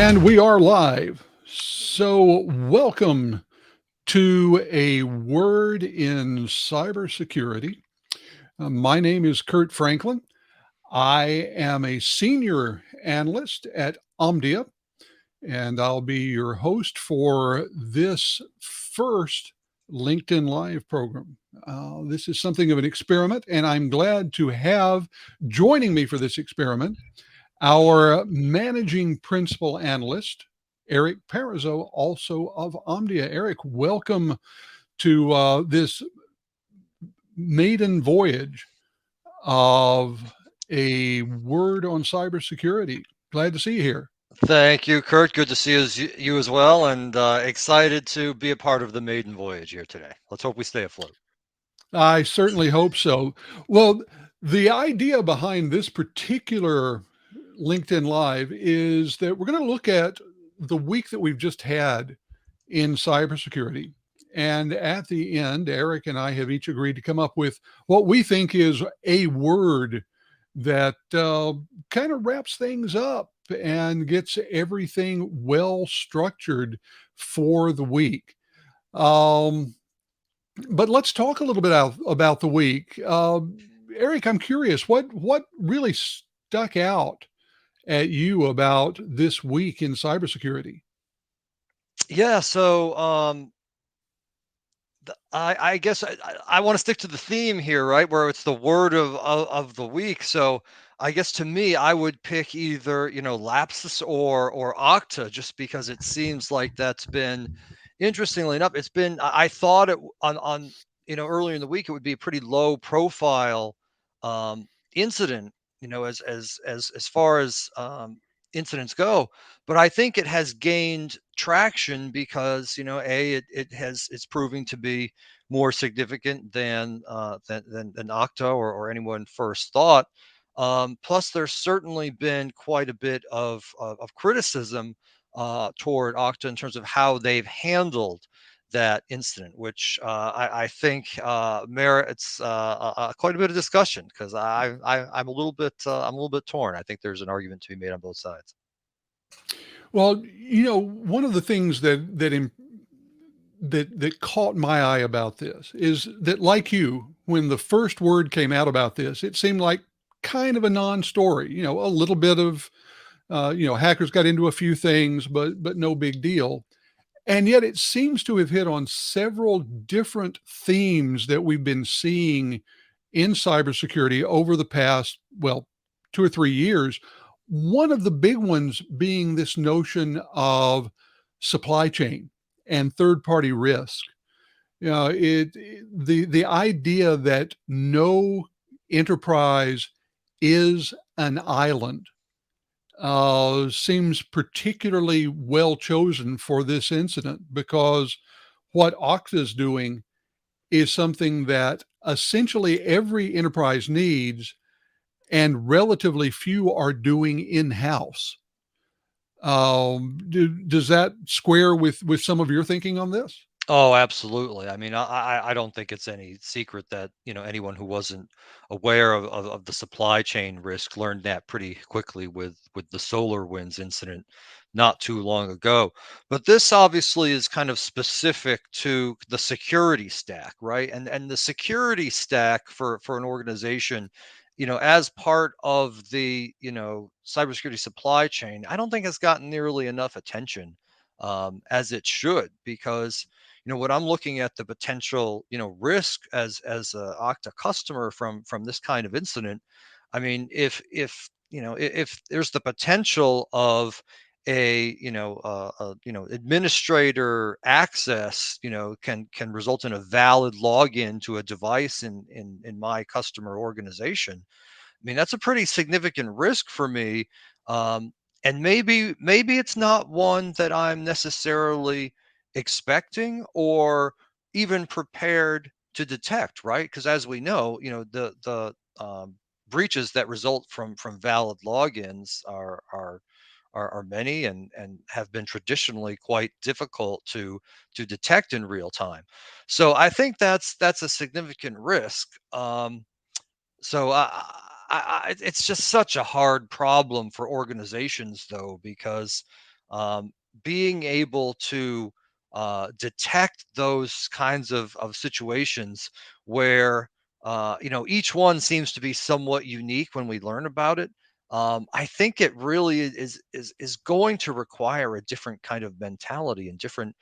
And we are live. So, welcome to a word in cybersecurity. My name is Kurt Franklin. I am a senior analyst at Omdia, and I'll be your host for this first LinkedIn Live program. This is something of an experiment, and I'm glad to have joining me for this experiment our managing principal analyst, Eric Parizo, also of Omdia. Eric, welcome to this maiden voyage of a word on cybersecurity. Glad to see you here. Thank you, Kurt. Good to see you as well, and excited to be a part of the maiden voyage here today. Let's hope we stay afloat. I certainly hope so. Well, the idea behind this particular LinkedIn Live is that we're going to look at the week that we've just had in cybersecurity. And at the end, Eric and I have each agreed to come up with what we think is a word that kind of wraps things up and gets everything well structured for the week. Um, but let's talk a little bit about the week. Eric, I'm curious, what really stuck out at you about this week in cybersecurity? Yeah, so I guess I want to stick to the theme here, right? Where it's the word of the week. So I guess to me, I would pick either Lapsus or Okta, just because it seems like that's been, interestingly enough, it's been. I thought it on earlier in the week it would be a pretty low profile incident, as far as incidents go, but I think it has gained traction because it's proving to be more significant than Okta or anyone first thought. Plus, there's certainly been quite a bit of criticism toward Okta in terms of how they've handled that incident, which I think merits quite a bit of discussion, because I'm a little bit torn. I think there's an argument to be made on both sides. Well, one of the things that caught my eye about this is that, like you, when the first word came out about this, it seemed like kind of a non-story. A little bit of hackers got into a few things, but no big deal. And yet, it seems to have hit on several different themes that we've been seeing in cybersecurity over the past, well, 2 or 3 years. One of the big ones being this notion of supply chain and third party risk. The idea that no enterprise is an island seems particularly well chosen for this incident, because what Okta is doing is something that essentially every enterprise needs and relatively few are doing in house. Does that square with some of your thinking on this? Oh, absolutely. I mean, I don't think it's any secret that anyone who wasn't aware of the supply chain risk learned that pretty quickly with the SolarWinds incident not too long ago. But this obviously is kind of specific to the security stack, right? And the security stack for an organization, as part of the cybersecurity supply chain, I don't think it's gotten nearly enough attention as it should, because when I'm looking at the potential, risk as a Okta customer from this kind of incident, I mean, if there's the potential of administrator access, can result in a valid login to a device in my customer organization. I mean, that's a pretty significant risk for me. And maybe it's not one that I'm necessarily expecting or even prepared to detect, right? Because as we know, the breaches that result from valid logins are many, and have been traditionally quite difficult to detect in real time. So I think that's a significant risk. So it's just such a hard problem for organizations, though, because um, being able to detect those kinds of situations where each one seems to be somewhat unique when we learn about it. I think it really is going to require a different kind of mentality and different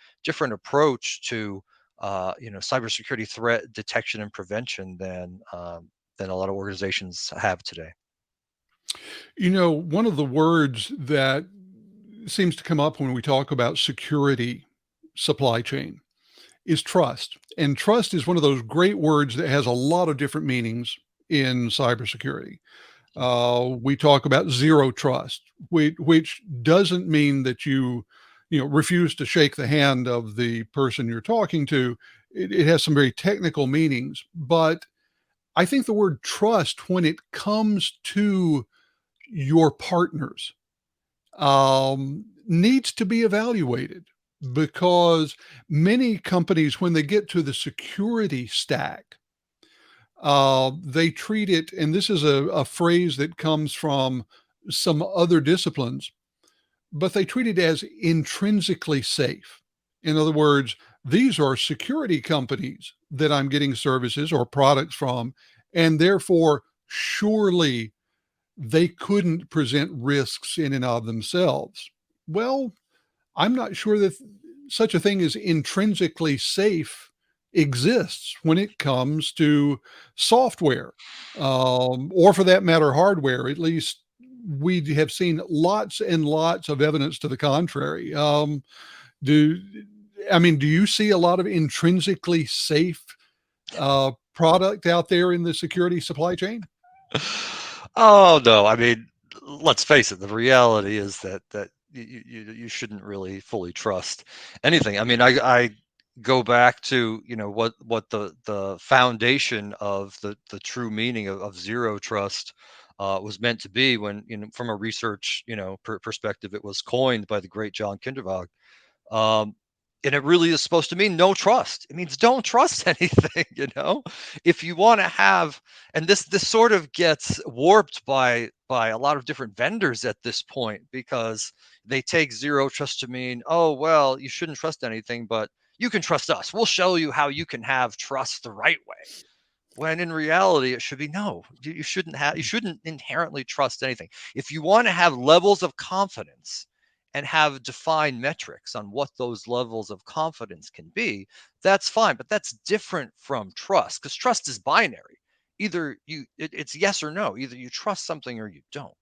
approach to cybersecurity threat detection and prevention than a lot of organizations have today. One of the words that seems to come up when we talk about security supply chain is trust. And trust is one of those great words that has a lot of different meanings in cybersecurity. We talk about zero trust, which doesn't mean that you refuse to shake the hand of the person you're talking to. It has some very technical meanings, but I think the word trust, when it comes to your partners, needs to be evaluated because many companies, when they get to the security stack, they treat it, and this is a phrase that comes from some other disciplines, but they treat it as intrinsically safe. In other words, these are security companies that I'm getting services or products from, and therefore, surely they couldn't present risks in and of themselves. Well, I'm not sure that such a thing as intrinsically safe exists when it comes to software, or for that matter, hardware. At least we have seen lots and lots of evidence to the contrary. Do do you see a lot of intrinsically safe product out there in the security supply chain? Oh no, I mean, let's face it. The reality is that you shouldn't really fully trust anything. I mean, I go back to what the foundation of the true meaning of zero trust was meant to be when from a research perspective it was coined by the great John Kindervag. Um, and it really is supposed to mean no trust. It means don't trust anything, If you want to have, and this sort of gets warped by a lot of different vendors at this point because they take zero trust to mean, oh well, you shouldn't trust anything, but you can trust us. We'll show you how you can have trust the right way. When in reality, it should be no. You shouldn't inherently trust anything. If you want to have levels of confidence and have defined metrics on what those levels of confidence can be, that's fine. But that's different from trust because trust is binary. Either it's yes or no. Either you trust something or you don't.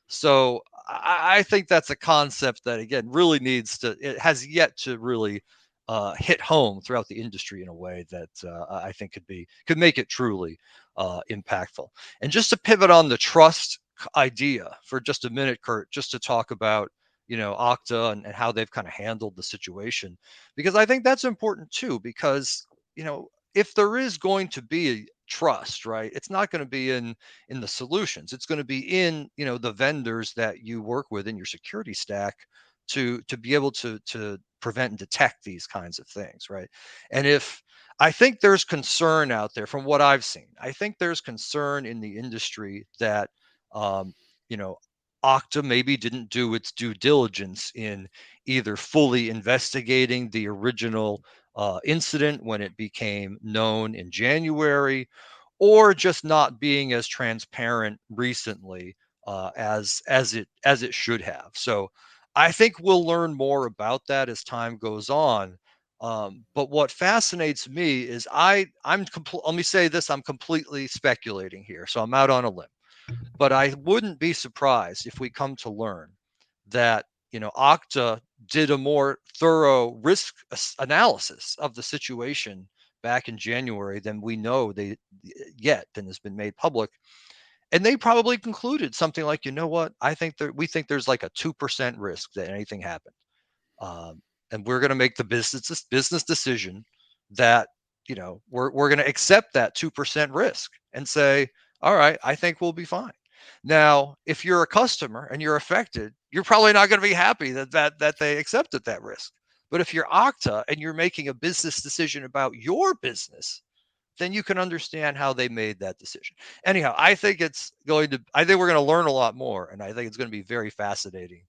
So I think that's a concept that again really it has yet to really hit home throughout the industry in a way that I think could make it truly impactful. And just to pivot on the trust idea for just a minute, Kurt, just to talk about Okta and how they've kind of handled the situation, because I think that's important too. Because if there is going to be trust, right, it's not going to be in the solutions. It's going to be in the vendors that you work with in your security stack to be able to prevent and detect these kinds of things, right? And if I think there's concern out there from what I've seen, I think there's concern in the industry that um, you know Okta maybe didn't do its due diligence in either fully investigating the original incident when it became known in January, or just not being as transparent recently as it should have. So I think we'll learn more about that as time goes on. But what fascinates me is let me say this, I'm completely speculating here, so I'm out on a limb. But I wouldn't be surprised if we come to learn that Okta did a more thorough risk analysis of the situation back in January than we know they yet than has been made public. And they probably concluded something like, you know what, we think there's like a 2% risk that anything happened. Um, and we're going to make the business decision that we're going to accept that 2% risk and say, all right, I think we'll be fine. Now, if you're a customer and you're affected, you're probably not going to be happy that they accepted that risk. But if you're Okta and you're making a business decision about your business, then you can understand how they made that decision. Anyhow, I think we're going to learn a lot more, and I think it's going to be very fascinating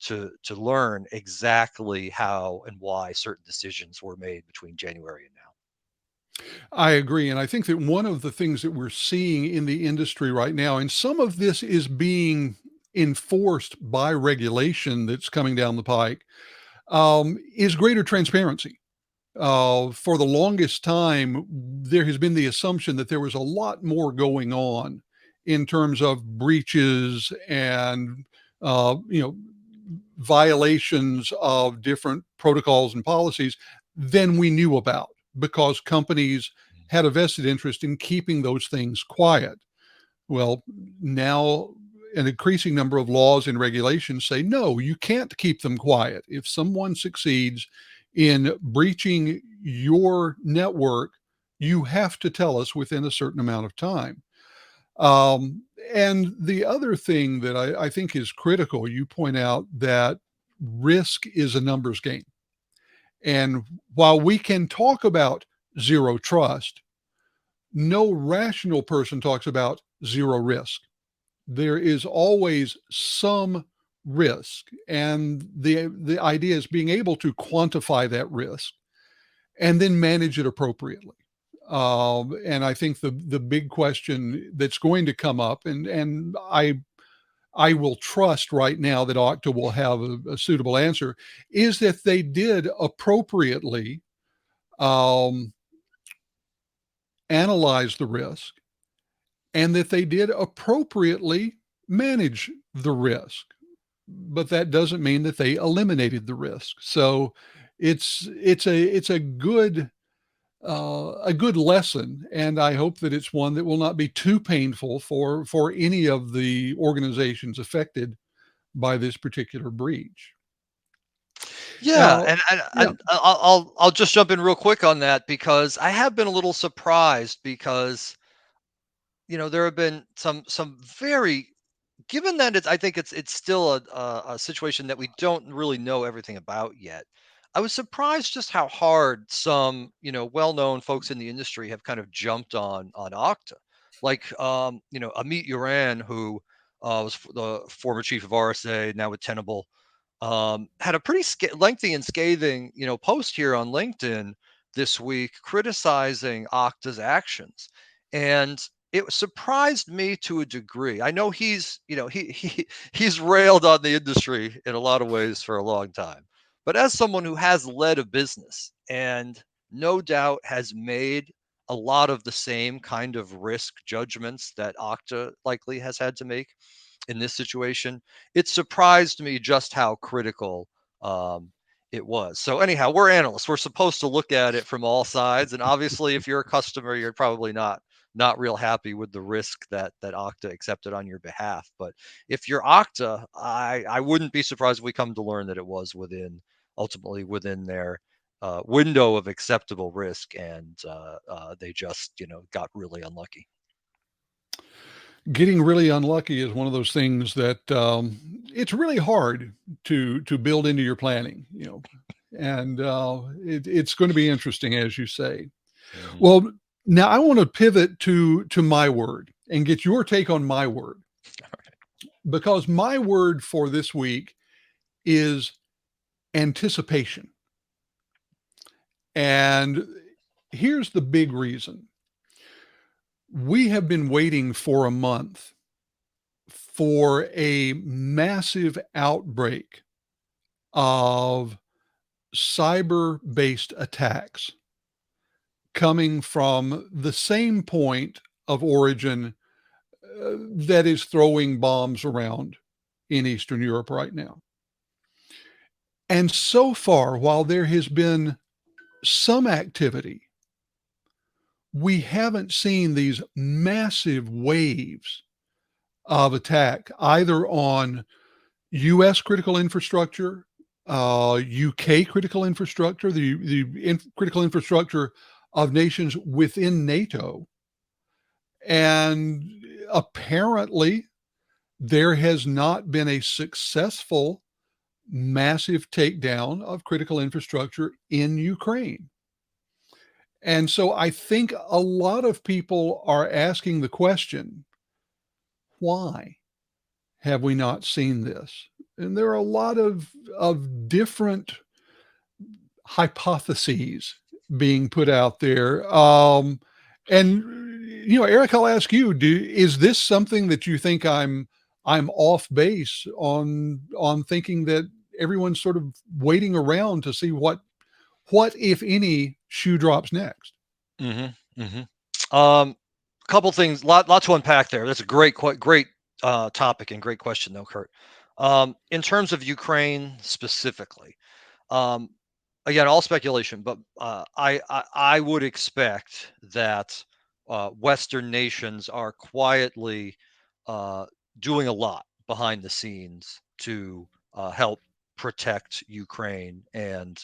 to learn exactly how and why certain decisions were made between January and now. I agree. And I think that one of the things that we're seeing in the industry right now, and some of this is being enforced by regulation that's coming down the pike, is greater transparency. For the longest time, there has been the assumption that there was a lot more going on in terms of breaches and you know, violations of different protocols and policies than we knew about, because companies had a vested interest in keeping those things quiet. Well, now an increasing number of laws and regulations say, no, you can't keep them quiet. If someone succeeds in breaching your network, you have to tell us within a certain amount of time. And the other thing that I think is critical, you point out that risk is a numbers game. And while we can talk about zero trust, no rational person talks about zero risk. There is always some risk. And the idea is being able to quantify that risk and then manage it appropriately. And I think the big question that's going to come up, and I will trust right now that Okta will have a suitable answer, is that they did appropriately um, analyze the risk, and that they did appropriately manage the risk. But that doesn't mean that they eliminated the risk. So it's a good lesson, and I hope that it's one that will not be too painful for any of the organizations affected by this particular breach. Yeah, Now, and yeah, I'll just jump in real quick on that because I have been a little surprised because there have been some very, given that I think it's still a situation that we don't really know everything about yet. I was surprised just how hard some well-known folks in the industry have kind of jumped on Okta, like Amit Yoran, who was the former chief of RSA, now with Tenable, had a pretty lengthy and scathing post here on LinkedIn this week criticizing Okta's actions, and it surprised me to a degree. I know he's railed on the industry in a lot of ways for a long time, but as someone who has led a business and no doubt has made a lot of the same kind of risk judgments that Okta likely has had to make in this situation, it surprised me just how critical um, it was. So anyhow, we're analysts. We're supposed to look at it from all sides, and obviously, if you're a customer, you're probably not real happy with the risk that Okta accepted on your behalf. But if you're Okta, I wouldn't be surprised if we come to learn that it was ultimately within their window of acceptable risk, and they just got really unlucky. getting really unlucky is one of those things that it's really hard to build into your planning, and it's going to be interesting, as you say. Mhm. Well, now I want to pivot to my word and get your take on my word, because my word for this week is anticipation. And here's the big reason. We have been waiting for a month for a massive outbreak of cyber-based attacks coming from the same point of origin that is throwing bombs around in Eastern Europe right now. And so far, while there has been some activity, we haven't seen these massive waves of attack either on US critical infrastructure, UK critical infrastructure, the critical infrastructure of nations within NATO. And apparently, there has not been a successful massive takedown of critical infrastructure in Ukraine. And so I think a lot of people are asking the question, why have we not seen this? and there are a lot of different hypotheses being put out there. And Eric, I'll ask you: is this something that you think I'm off base on thinking that everyone's sort of waiting around to see what if any shoe drops next? Mm-hmm. Mm-hmm. Couple things, lot to unpack there. That's a great topic and great question, though, Kurt. In terms of Ukraine specifically, um, again, all speculation, but I would expect that Western nations are quietly uh, doing a lot behind the scenes to help protect Ukraine and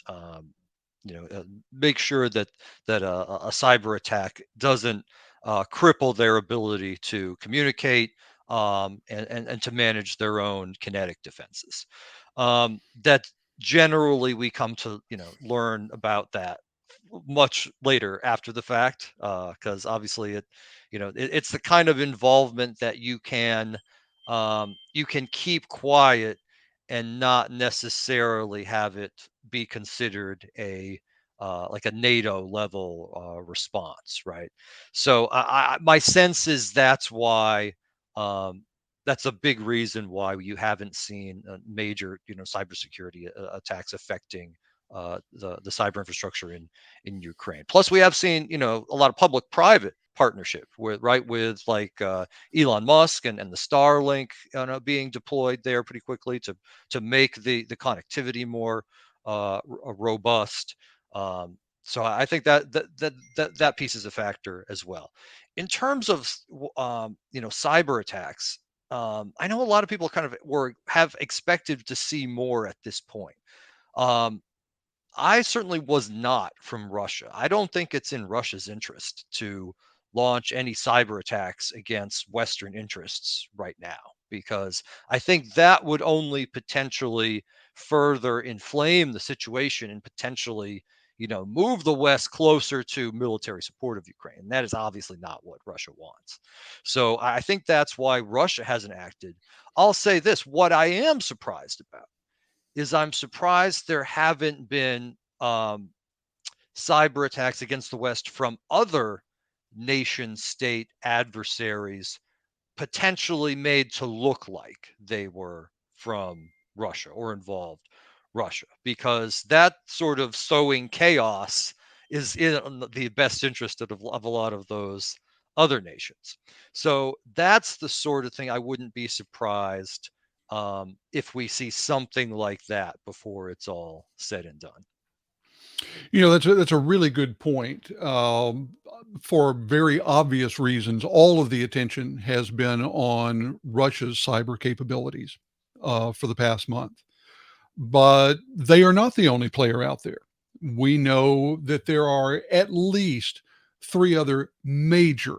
make sure that a cyber attack doesn't cripple their ability to communicate and to manage their own kinetic defenses. That generally we come to learn about that much later after the fact, because obviously it's the kind of involvement that you can keep quiet and not necessarily have it be considered a like a NATO level response, right? So my sense is um, that's a big reason why you haven't seen major cybersecurity attacks affecting the cyber infrastructure in Ukraine. Plus, we have seen a lot of public-private partnership with like Elon Musk and the Starlink being deployed there pretty quickly to make the connectivity more robust. So I think that piece is a factor as well. In terms of cyber attacks, I know a lot of people kind of have expected to see more at this point. Um, I certainly was not from Russia. I don't think it's in Russia's interest to launch any cyber attacks against Western interests right now, because I think that would only potentially further inflame the situation and potentially, move the West closer to military support of Ukraine. And that is obviously not what Russia wants. So I think that's why Russia hasn't acted. I'll say this: what I am surprised about is I'm surprised there haven't been cyber attacks against the West from other nation state adversaries, potentially made to look like they were from Russia or involved Russia, because that sort of sowing chaos is in the best interest of a lot of those other nations. So that's the sort of thing I wouldn't be surprised if we see something like that before it's all said and done. That's a really good point. For very obvious reasons, all of the attention has been on Russia's cyber capabilities for the past month, but they are not the only player out there. We know that there are at least three other major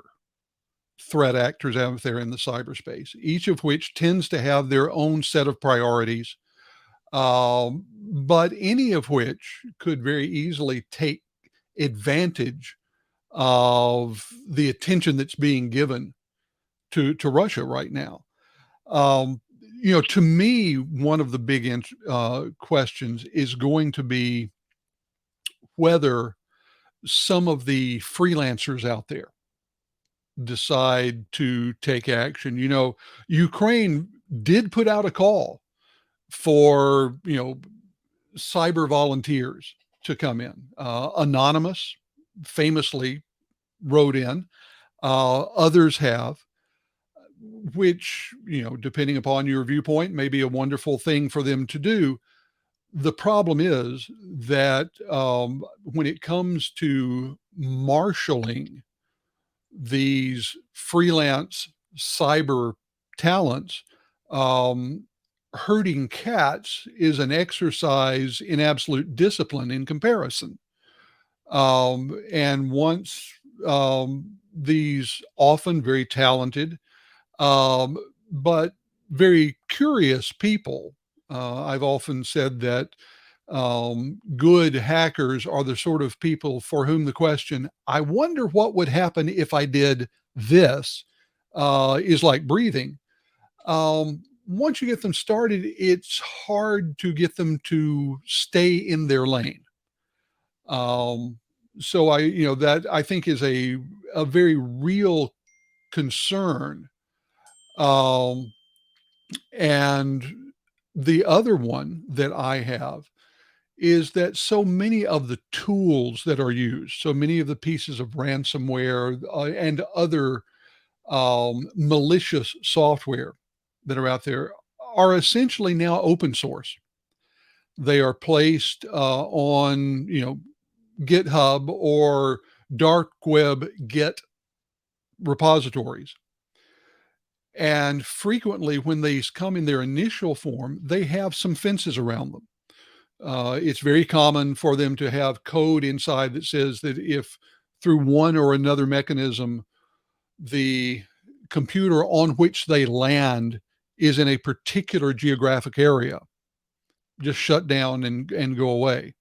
threat actors out there in the cyberspace, each of which tends to have their own set of priorities, but any of which could very easily take advantage of the attention that's being given to Russia right now. Um, to me, one of the big questions is going to be whether some of the freelancers out there decide to take action. Ukraine did put out a call for cyber volunteers to come in. Anonymous famously wrote in. Others have, which, depending upon your viewpoint, may be a wonderful thing for them to do. The problem is that when it comes to marshaling these freelance cyber talents, um, herding cats is an exercise in absolute discipline in comparison. And once these often very talented, um, but very curious people, I've often said that good hackers are the sort of people for whom the question, I wonder what would happen if I did this, is like breathing. once you get them started, it's hard to get them to stay in their lane. Um, so that I think is a very real concern. Um, and the other one that I have is that so many of the tools that are used, so many of the pieces of ransomware and other malicious software that are out there are essentially now open source. They are placed on, GitHub or dark web Git repositories. And frequently, when these come in their initial form, they have some fences around them. It's very common for them to have code inside that says that if through one or another mechanism, the computer on which they land is in a particular geographic area, just shut down and go away.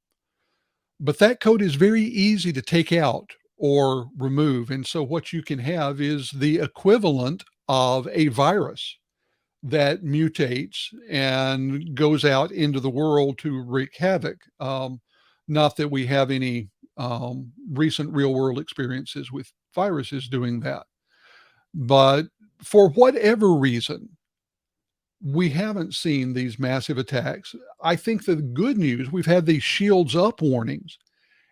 But that code is very easy to take out or remove. And so what you can have is the equivalent of a virus that mutates and goes out into the world to wreak havoc. Not that we have any recent real world experiences with viruses doing that. But for whatever reason, we haven't seen these massive attacks. I think the good news, we've had these shields up warnings,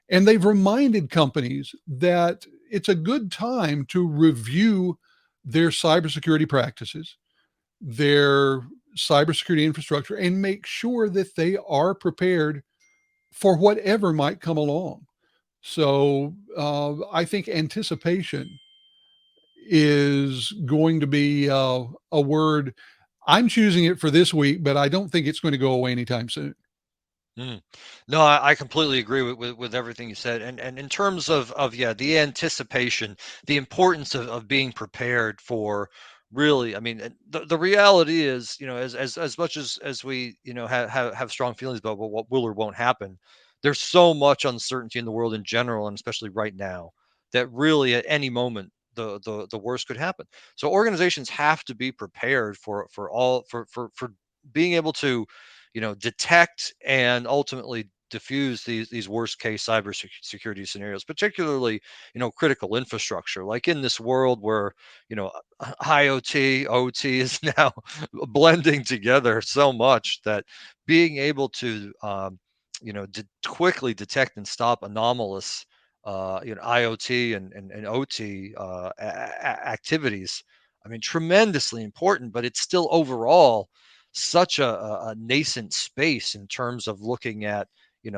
and they've reminded companies that it's a good time to review their cybersecurity practices, their cybersecurity infrastructure, and make sure that they are prepared for whatever might come along. So I think anticipation is going to be a word. I'm choosing it for this week, but I don't think it's going to go away anytime soon. Mm. No, I completely agree with everything you said. And in terms of yeah, the anticipation, the importance of being prepared for really, I mean, and the reality is, as much as we, have strong feelings about what will or won't happen, there's so much uncertainty in the world in general, and especially right now, that really at any moment the worst could happen. So organizations have to be prepared for being able to detect and ultimately diffuse these worst case security scenarios, particularly critical infrastructure. Like in this world where IoT, OT is now blending together so much that being able to quickly detect and stop anomalous IoT and OT activities. I mean, tremendously important, but it's still overall such a nascent space in terms of looking at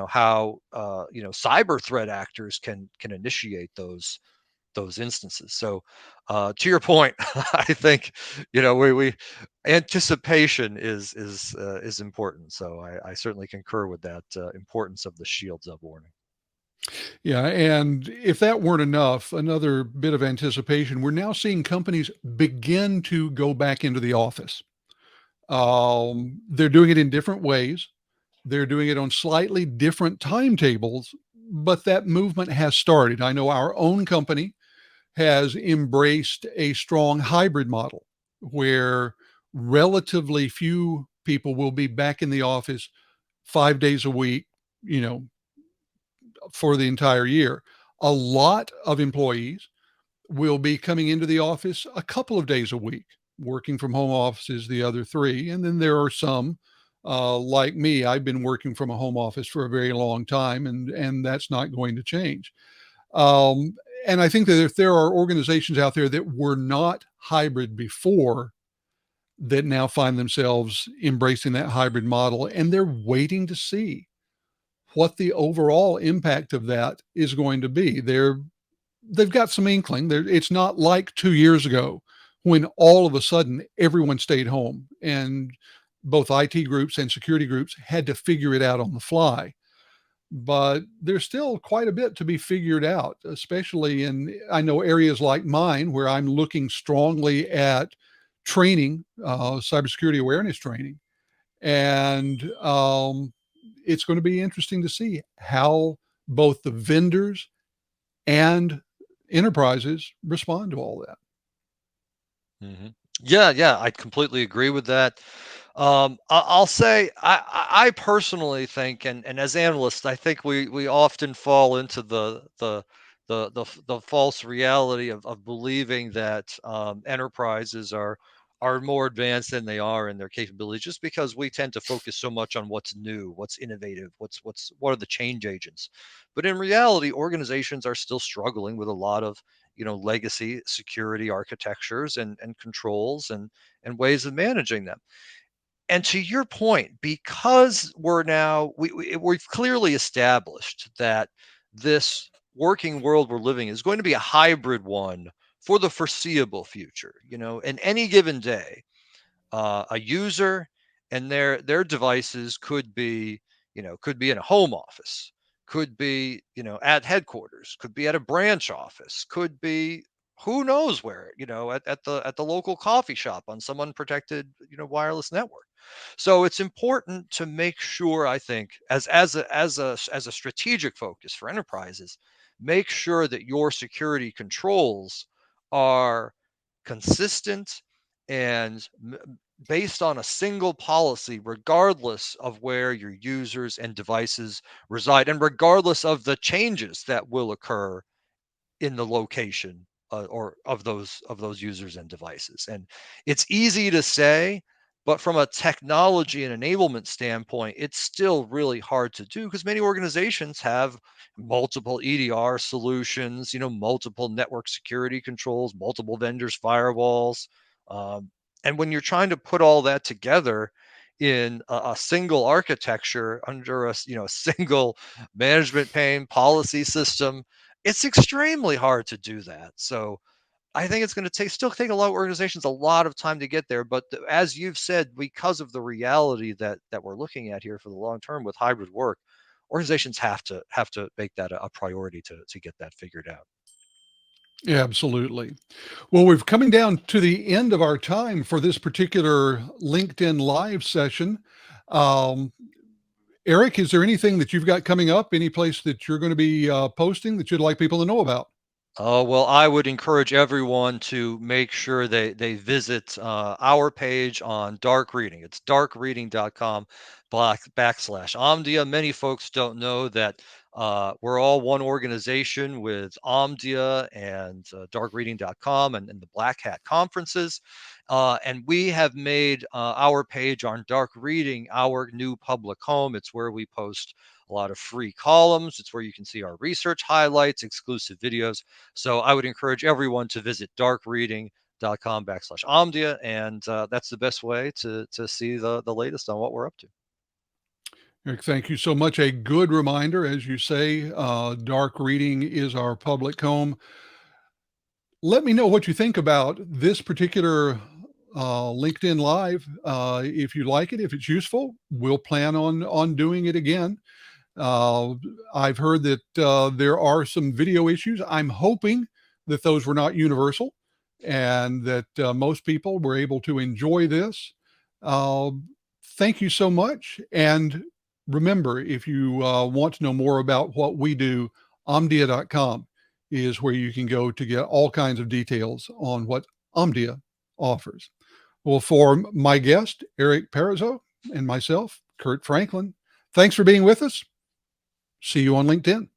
how cyber threat actors can initiate those instances. So to your point, I think we anticipation is important. So I certainly concur with that importance of the shields up warning. Yeah. And if that weren't enough, another bit of anticipation, we're now seeing companies begin to go back into the office. They're doing it in different ways. They're doing it on slightly different timetables, but that movement has started. I know our own company has embraced a strong hybrid model where relatively few people will be back in the office 5 days a week, you know, for the entire year. A lot of employees will be coming into the office a couple of days a week. Working from home offices the other three. And then there are some like me, I've been working from a home office for a very long time, and that's not going to change. Um, and I think that if there are organizations out there that were not hybrid before, that now find themselves embracing that hybrid model, and they're waiting to see what the overall impact of that is going to be. They've got some inkling. It's not like 2 years ago when all of a sudden everyone stayed home and both IT groups and security groups had to figure it out on the fly. But there's still quite a bit to be figured out, especially in, I know, areas like mine where I'm looking strongly at training, cybersecurity awareness training. And it's going to be interesting to see how both the vendors and enterprises respond to all that. Yeah, yeah, I completely agree with that. I'll say I personally think, and as analysts, I think we often fall into the false reality of believing that enterprises are more advanced than they are in their capabilities, just because we tend to focus so much on what's new, what's innovative, what are the change agents. But in reality, organizations are still struggling with a lot of legacy security architectures and controls and ways of managing them. And to your point, because we've clearly established that this working world we're living is going to be a hybrid one for the foreseeable future. In any given day, a user and their devices could be in a home office, could be at headquarters, could be at a branch office, could be who knows where, at the local coffee shop on some unprotected wireless network. So it's important to make sure, I think, as a strategic focus for enterprises, make sure that your security controls are consistent and based on a single policy, regardless of where your users and devices reside, and regardless of the changes that will occur in the location or of those users and devices. And it's easy to say, but from a technology and enablement standpoint, it's still really hard to do because many organizations have multiple EDR solutions, multiple network security controls, multiple vendors, firewalls. And when you're trying to put all that together in a single architecture under a single management pane policy system, it's extremely hard to do that. So I think it's going to still take a lot of organizations a lot of time to get there. But as you've said, because of the reality that we're looking at here for the long term with hybrid work, organizations have to make that a priority to get that figured out. Yeah, absolutely. Well, we're coming down to the end of our time for this particular LinkedIn Live session. Um, Eric, is there anything that you've got coming up? Any place that you're going to be posting that you'd like people to know about? Oh, well, I would encourage everyone to make sure they visit our page on Dark Reading. It's darkreading.com backslash Omdia. Many folks don't know that we're all one organization with Omdia and darkreading.com and the Black Hat conferences. And we have made our page on Dark Reading our new public home. It's where we post a lot of free columns. It's where you can see our research highlights, exclusive videos. So I would encourage everyone to visit darkreading.com backslash Omdia. And that's the best way to see the latest on what we're up to. Eric, thank you so much. A good reminder, as you say, dark reading is our public home. Let me know what you think about this particular LinkedIn Live. If you like it, if it's useful, we'll plan on doing it again. Uh, I've heard that there are some video issues. I'm hoping that those were not universal and that most people were able to enjoy this. Uh, Thank you so much. And remember, if you want to know more about what we do, omdia.com is where you can go to get all kinds of details on what Omdia offers. Well, for my guest, Eric Parizo, and myself, Kurt Franklin, thanks for being with us. See you on LinkedIn.